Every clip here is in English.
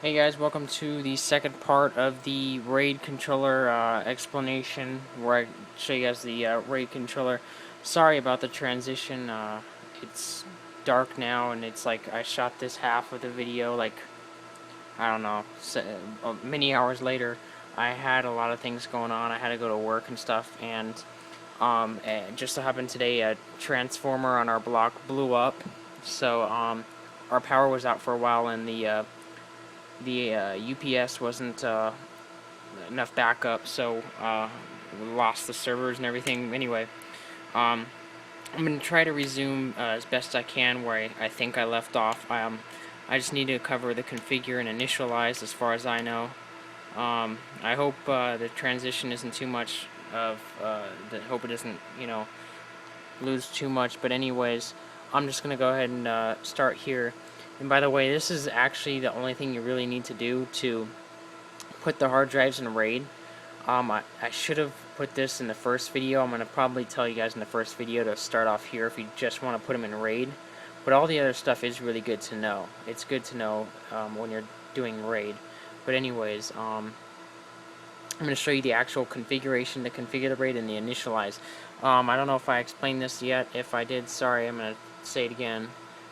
Hey guys, welcome to the second part of the RAID controller explanation, where I show you guys the RAID controller. Sorry about the transition. It's dark now, and it's like I shot this half of the video like, I don't know, many hours later. I had a lot of things going on. I had to go to work and stuff, and it just so happened today a transformer on our block blew up. So our power was out for a while, and the UPS wasn't enough backup, so we lost the servers and everything. Anyway, um, I'm going to try to resume as best I can where I think I left off. I just need to cover the configure and initialize as far as I know. I hope the transition isn't too much of, hope it doesn't, lose too much, but anyways, I'm just going to go ahead and start here. And by the way, this is actually the only thing you really need to do to put the hard drives in RAID. I should have put this in the first video. I'm going to probably tell you guys in the first video to start off here if you just want to put them in RAID. But all the other stuff is really good to know. It's good to know when you're doing RAID. But anyways, I'm going to show you the actual configuration to configure the RAID and the initialize. I don't know if I explained this yet. If I did, sorry, I'm going to say it again.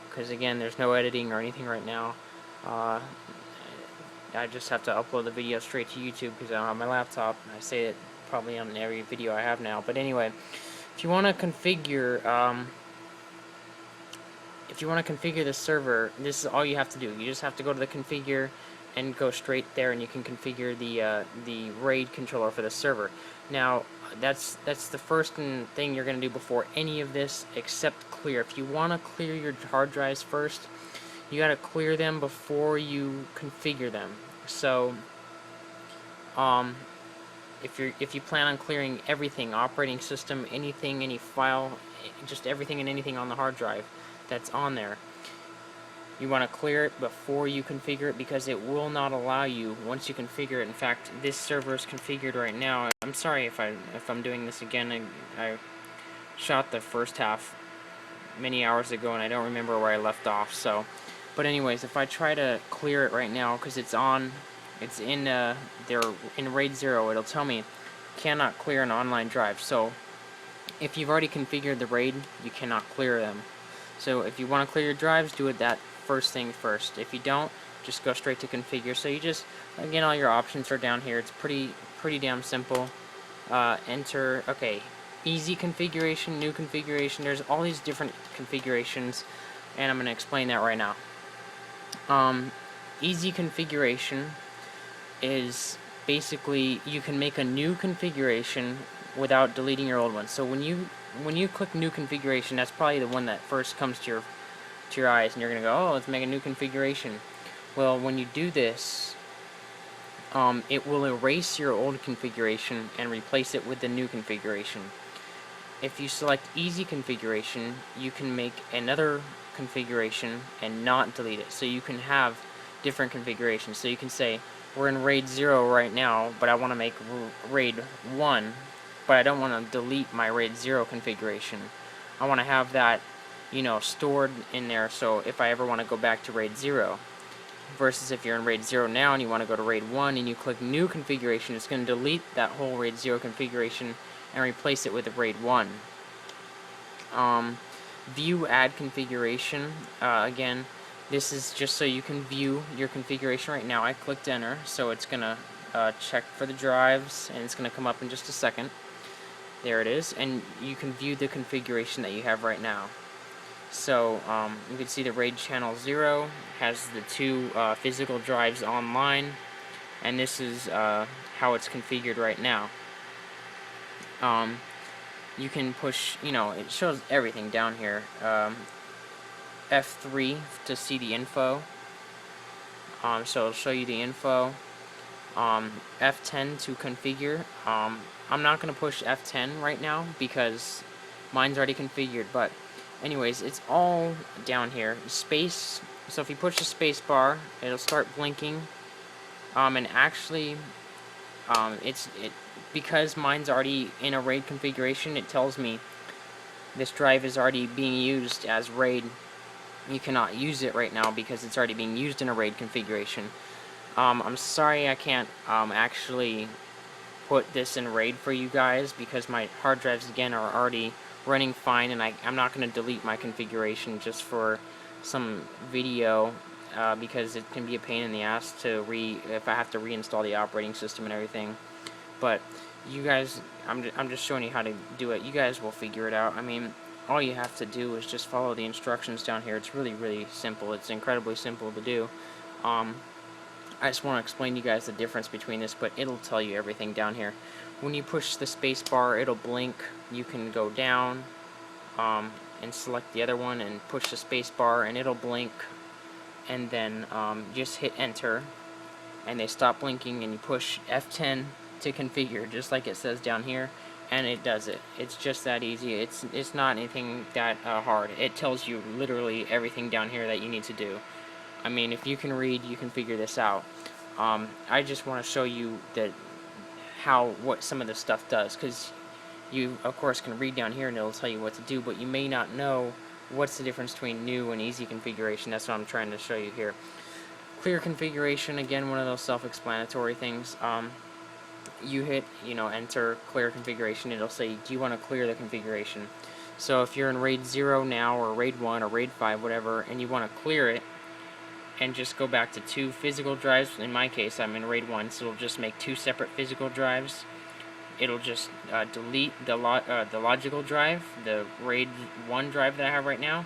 Because again, there's no editing or anything right now. I just have to upload the video straight to YouTube because I'm on my laptop. I say it probably on every video I have now. But anyway, if you want to configure, the server, this is all you have to do. You just have to go to the configure and go straight there, and you can configure the RAID controller for the server. Now, that's the first thing you're going to do before any of this, except clear. If you want to clear your hard drives first, you got to clear them before you configure them. So, if you plan on clearing everything, operating system, anything, any file, just everything and anything on the hard drive that's on there, you want to clear it before you configure it, because it will not allow you once you configure it. In fact, this server is configured right now. I'm sorry if I'm doing this again. I shot the first half many hours ago, and I don't remember where I left off. So, but anyways, if I try to clear it right now, because it's in RAID 0, it'll tell me cannot clear an online drive. So, if you've already configured the RAID, you cannot clear them. So, if you want to clear your drives, do it that first thing first. If you don't, just go straight to configure. So you just, again, all your options are down here. It's pretty damn simple. Enter, okay, easy configuration, new configuration. There's all these different configurations, and I'm going to explain that right now. Easy configuration is basically you can make a new configuration without deleting your old one. So when you click new configuration, that's probably the one that first comes to your eyes, and you're gonna go, oh, let's make a new configuration. Well, when you do this, it will erase your old configuration and replace it with the new configuration. If you select easy configuration, you can make another configuration and not delete it. So you can have different configurations. So you can say, we're in RAID 0 right now, but I want to make RAID 1, but I don't want to delete my RAID 0 configuration. I want to have that, stored in there, so if I ever want to go back to RAID 0. Versus if you're in RAID 0 now and you want to go to RAID 1 and you click new configuration, it's going to delete that whole RAID 0 configuration and replace it with a RAID 1. View add configuration. Again, this is just so you can view your configuration right now. I clicked enter, so it's going to check for the drives, and it's going to come up in just a second. There it is, and you can view the configuration that you have right now. So you can see the RAID channel 0 has the two physical drives online, and this is how it's configured right now. You can push, it shows everything down here. F3 to see the info. So it'll show you the info. F10 to configure. I'm not going to push F10 right now because mine's already configured, but anyways, it's all down here. Space, so if you push the space bar, it'll start blinking. And actually, because mine's already in a RAID configuration, it tells me this drive is already being used as RAID. You cannot use it right now because it's already being used in a RAID configuration. I'm sorry I can't actually put this in RAID for you guys because my hard drives again are already running fine, and I'm not going to delete my configuration just for some video because it can be a pain in the ass to if I have to reinstall the operating system and everything. But you guys, I'm just showing you how to do it. You guys will figure it out. I mean, all you have to do is just follow the instructions down here. It's really simple. It's incredibly simple to do. I just want to explain to you guys the difference between this, but it'll tell you everything down here. When you push the space bar, it'll blink. You can go down and select the other one and push the space bar, and it'll blink. And then just hit enter, and they stop blinking, and you push F10 to configure, just like it says down here, and it does it. It's just that easy. It's not anything that hard. It tells you literally everything down here that you need to do. I mean, if you can read, you can figure this out. I just want to show you that what some of this stuff does, because you of course can read down here and it'll tell you what to do, but you may not know what's the difference between new and easy configuration. That's what I'm trying to show you here. Clear configuration, again, one of those self-explanatory things. You hit, enter clear configuration. It'll say, do you want to clear the configuration? So if you're in RAID 0 now, or RAID 1 or RAID 5, whatever, and you want to clear it and just go back to 2 physical drives, in my case I'm in RAID 1, so it'll just make 2 separate physical drives. It'll just delete the logical drive, the RAID 1 drive that I have right now,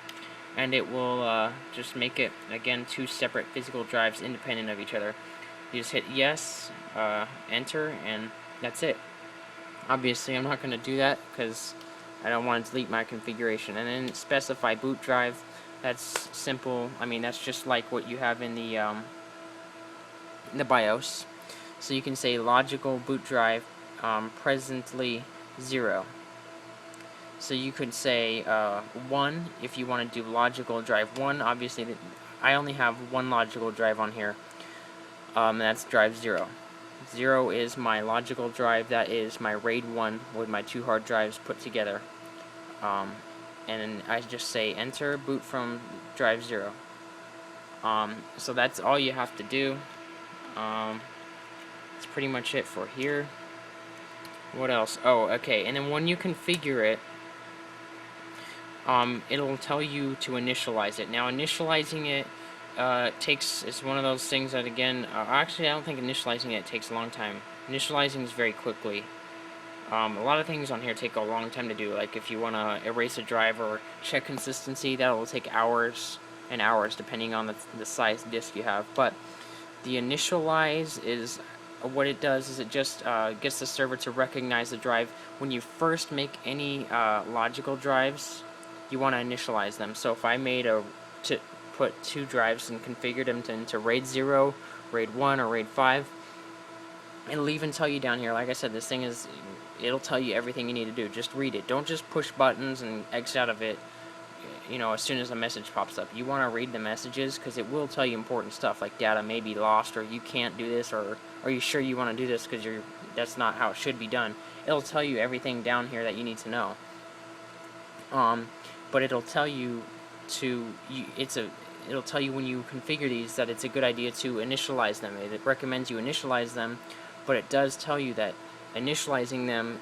and it will just make it, again, 2 separate physical drives independent of each other. You just hit yes, enter, and that's it. Obviously I'm not going to do that because I don't want to delete my configuration. And then specify boot drive. That's simple. I mean, that's just like what you have in the BIOS. So you can say logical boot drive presently 0. So you could say 1 if you want to do logical drive 1. Obviously, I only have 1 logical drive on here. And that's drive 0. 0 is my logical drive. That is my RAID 1 with my 2 hard drives put together. And then I just say enter, boot from drive 0. So that's all you have to do. That's pretty much it for here. What else? Oh, okay. And then when you configure it, it'll tell you to initialize it. Now, initializing it it's one of those things that, again, actually, I don't think initializing it takes a long time. Initializing is very quickly. A lot of things on here take a long time to do, like if you want to erase a drive or check consistency, that will take hours and hours depending on the size disk you have. But the initialize is what it does is it just gets the server to recognize the drive. When you first make any logical drives, you want to initialize them. So if I made put 2 drives and configured them into RAID 0, RAID 1, or RAID 5, it'll even tell you down here, like I said, it'll tell you everything you need to do. Just read it. Don't just push buttons and exit out of it, as soon as a message pops up. You want to read the messages, because it will tell you important stuff, like data may be lost, or you can't do this, or are you sure you want to do this, because that's not how it should be done. It'll tell you everything down here that you need to know. But it'll tell you it'll tell you when you configure these that it's a good idea to initialize them. It recommends you initialize them, but it does tell you that initializing them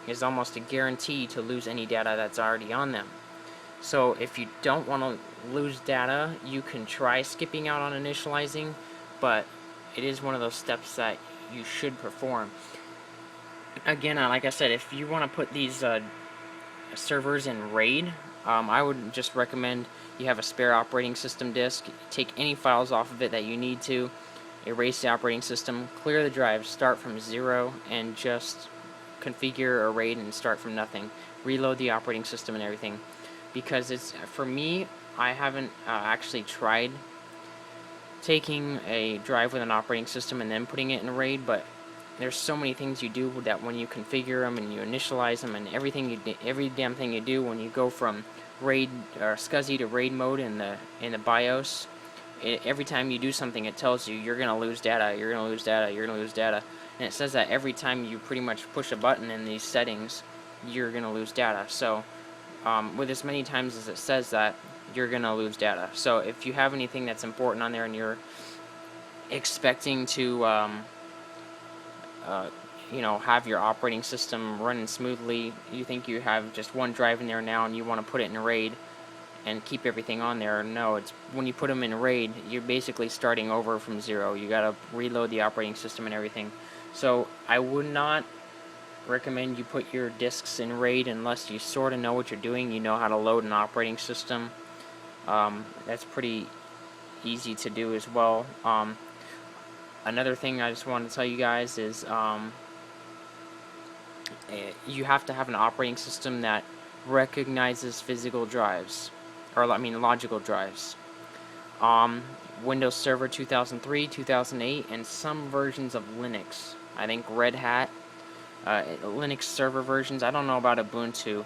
is almost a guarantee to lose any data that's already on them. So if you don't want to lose data, you can try skipping out on initializing, but it is one of those steps that you should perform. Again, like I said, if you want to put these servers in RAID, I would just recommend you have a spare operating system disk. Take any files off of it that you need to, erase the operating system, clear the drive, start from 0, and just configure a RAID and start from nothing. Reload the operating system and everything. Because for me, I haven't actually tried taking a drive with an operating system and then putting it in RAID, but there's so many things you do that when you configure them and you initialize them, and every damn thing you do when you go from RAID or SCSI to RAID mode in the BIOS, every time you do something, it tells you you're gonna lose data, you're gonna lose data, you're gonna lose data, and it says that every time you pretty much push a button in these settings, you're gonna lose data. So with as many times as it says that, you're gonna lose data. So if you have anything that's important on there and you're expecting to you know, have your operating system running smoothly. You think you have just one drive in there now and you want to put it in RAID and keep everything on there. No, it's when you put them in RAID, you're basically starting over from zero. You gotta reload the operating system and everything. So I would not recommend you put your disks in RAID unless you sort of know what you're doing. You know how to load an operating system. That's pretty easy to do as well. Another thing I just wanted to tell you guys is you have to have an operating system that recognizes physical drives, or I mean logical drives. Windows Server 2003, 2008, and some versions of Linux. I think Red Hat, Linux server versions. I don't know about Ubuntu,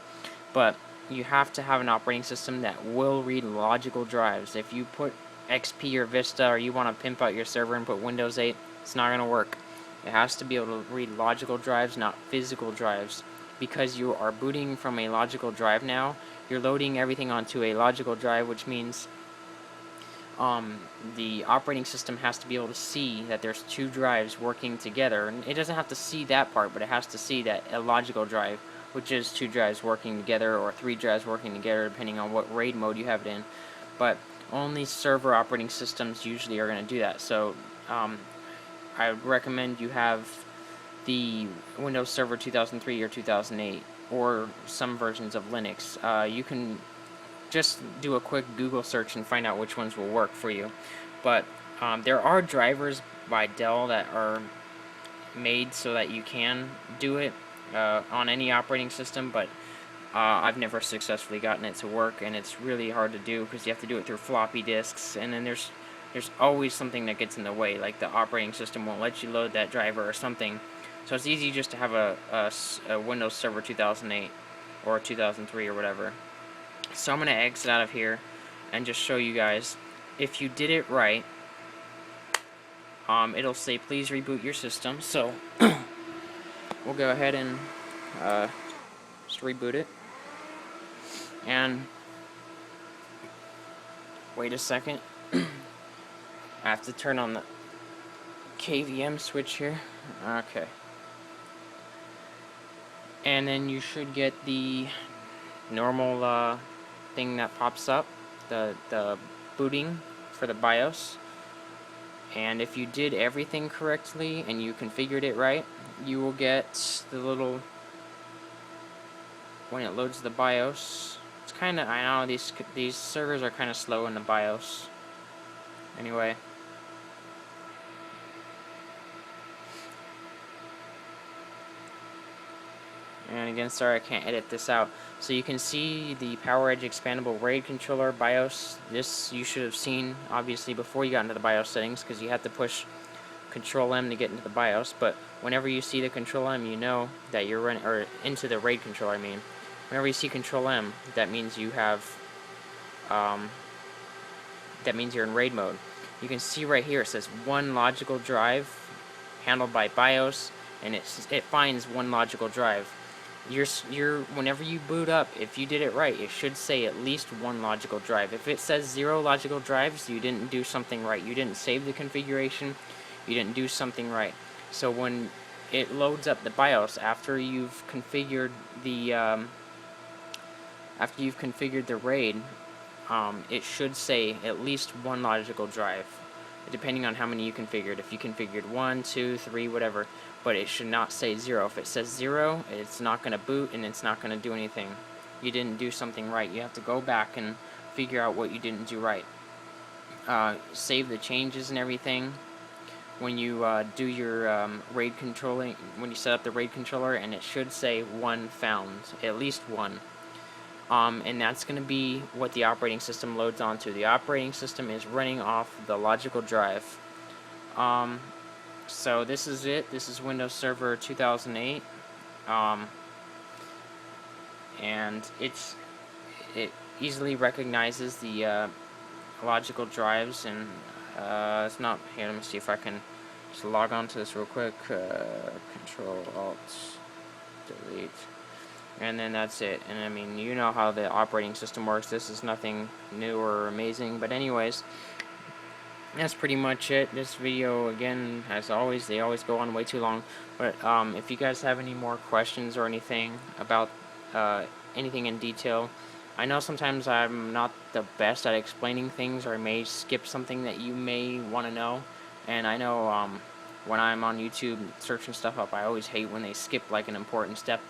but you have to have an operating system that will read logical drives. If you put XP or Vista, or you want to pimp out your server and put Windows 8, it's not going to work. It has to be able to read logical drives, not physical drives. Because you are booting from a logical drive now, you're loading everything onto a logical drive, which means the operating system has to be able to see that there's two drives working together. And it doesn't have to see that part, but it has to see that a logical drive, which is two drives working together, or three drives working together, depending on what RAID mode you have it in. But only server operating systems usually are going to do that. So I would recommend you have the Windows Server 2003 or 2008, or some versions of Linux. You can just do a quick Google search and find out which ones will work for you. But there are drivers by Dell that are made so that you can do it on any operating system, but I've never successfully gotten it to work, and it's really hard to do because you have to do it through floppy disks, and then there's always something that gets in the way, like the operating system won't let you load that driver or something. So it's easy just to have a Windows Server 2008 or 2003 or whatever. So I'm going to exit out of here and just show you guys. If you did it right, it'll say please reboot your system. So we'll go ahead and just reboot it. And wait a second. I have to turn on the KVM switch here. Okay. And then you should get the normal thing that pops up, the booting for the BIOS. And if you did everything correctly and you configured it right, you will get the little, when it loads the BIOS, it's kind of, I know these servers are kind of slow in the BIOS. Anyway. And again, sorry I can't edit this out. So you can see the PowerEdge expandable RAID controller BIOS. This you should have seen obviously before you got into the BIOS settings, because you had to push Control M to get into the BIOS. But whenever you see the Control M, you know that you're running, or into the RAID controller. I mean, whenever you see Control M, that means you have, that means you're in RAID mode. You can see right here it says one logical drive handled by BIOS, and it finds one logical drive. Whenever you boot up, if you did it right, it should say at least one logical drive. If it says 0 logical drives, you didn't do something right. You didn't save the configuration. You didn't do something right. So when it loads up the BIOS after you've configured the RAID, it should say at least one logical drive, depending on how many you configured. If you configured 1, 2, 3, whatever. But it should not say 0. If it says 0, it's not going to boot and it's not going to do anything. You didn't do something right. You have to go back and figure out what you didn't do right. Save the changes and everything when you do your RAID controlling, when you set up the RAID controller, and it should say 1 found, at least 1. And that's going to be what the operating system loads onto. The operating system is running off the logical drive. So this is it. This is Windows Server 2008, and it easily recognizes the logical drives, and it's not here. Let me see if I can just log on to this real quick. Control Alt Delete, and then that's it. And I mean, you know how the operating system works. This is nothing new or amazing, but anyways. that's pretty much it. This video, again, as always, they always go on way too long. But if you guys have any more questions or anything about anything in detail, I know sometimes I'm not the best at explaining things, or I may skip something that you may want to know. And I know when I'm on YouTube searching stuff up, I always hate when they skip like an important step.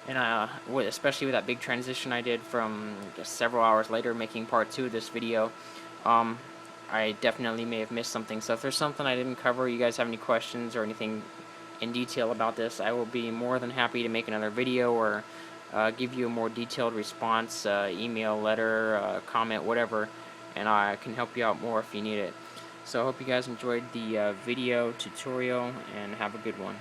And especially with that big transition I did from just several hours later making part 2 of this video, um, I definitely may have missed something. So if there's something I didn't cover, you guys have any questions or anything in detail about this, I will be more than happy to make another video or give you a more detailed response, email, letter, comment, whatever, and I can help you out more if you need it. So I hope you guys enjoyed the video tutorial, and have a good one.